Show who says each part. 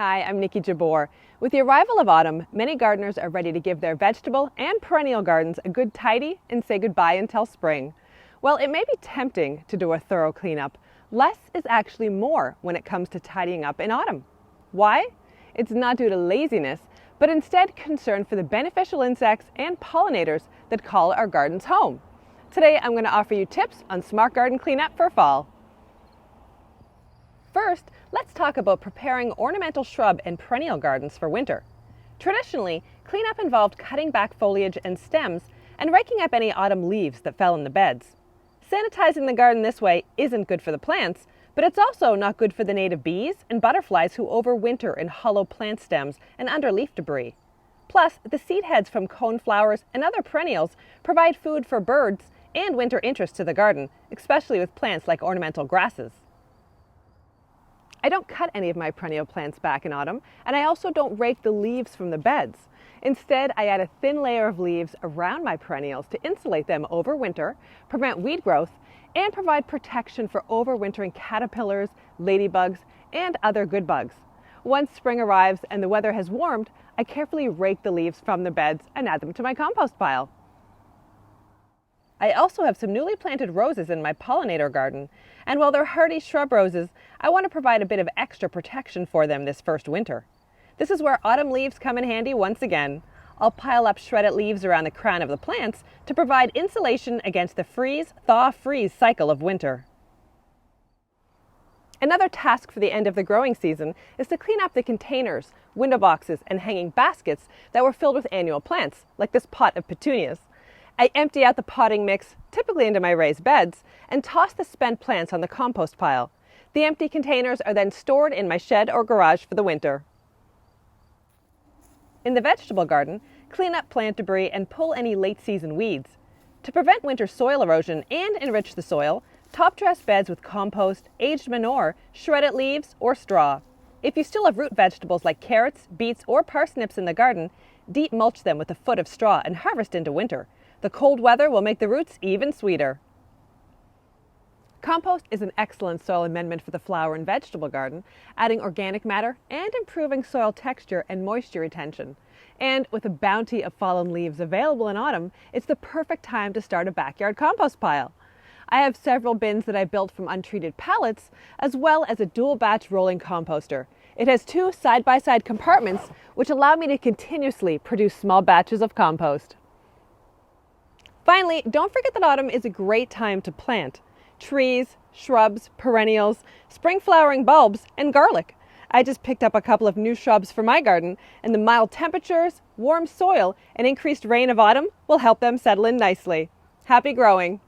Speaker 1: Hi, I'm Nikki Jabor. With the arrival of autumn, many gardeners are ready to give their vegetable and perennial gardens a good tidy and say goodbye until spring. While it may be tempting to do a thorough cleanup, less is actually more when it comes to tidying up in autumn. Why? It's not due to laziness, but instead concern for the beneficial insects and pollinators that call our gardens home. Today, I'm going to offer you tips on smart garden cleanup for fall. First, let's talk about preparing ornamental shrub and perennial gardens for winter. Traditionally, cleanup involved cutting back foliage and stems and raking up any autumn leaves that fell in the beds. Sanitizing the garden this way isn't good for the plants, but it's also not good for the native bees and butterflies who overwinter in hollow plant stems and under leaf debris. Plus, the seed heads from coneflowers and other perennials provide food for birds and winter interest to the garden, especially with plants like ornamental grasses. I don't cut any of my perennial plants back in autumn, and I also don't rake the leaves from the beds. Instead, I add a thin layer of leaves around my perennials to insulate them over winter, prevent weed growth, and provide protection for overwintering caterpillars, ladybugs, and other good bugs. Once spring arrives and the weather has warmed, I carefully rake the leaves from the beds and add them to my compost pile. I also have some newly planted roses in my pollinator garden, and while they're hardy shrub roses, I want to provide a bit of extra protection for them this first winter. This is where autumn leaves come in handy once again. I'll pile up shredded leaves around the crown of the plants to provide insulation against the freeze-thaw-freeze cycle of winter. Another task for the end of the growing season is to clean up the containers, window boxes, and hanging baskets that were filled with annual plants, like this pot of petunias. I empty out the potting mix, typically into my raised beds, and toss the spent plants on the compost pile. The empty containers are then stored in my shed or garage for the winter. In the vegetable garden, clean up plant debris and pull any late-season weeds. To prevent winter soil erosion and enrich the soil, top-dress beds with compost, aged manure, shredded leaves, or straw. If you still have root vegetables like carrots, beets, or parsnips in the garden, deep mulch them with a foot of straw and harvest into winter. The cold weather will make the roots even sweeter. Compost is an excellent soil amendment for the flower and vegetable garden, adding organic matter and improving soil texture and moisture retention. And with a bounty of fallen leaves available in autumn, it's the perfect time to start a backyard compost pile. I have several bins that I built from untreated pellets, as well as a dual batch rolling composter. It has two side-by-side compartments, which allow me to continuously produce small batches of compost. Finally, don't forget that autumn is a great time to plant trees, shrubs, perennials, spring flowering bulbs, and garlic. I just picked up a couple of new shrubs for my garden, and the mild temperatures, warm soil, and increased rain of autumn will help them settle in nicely. Happy growing!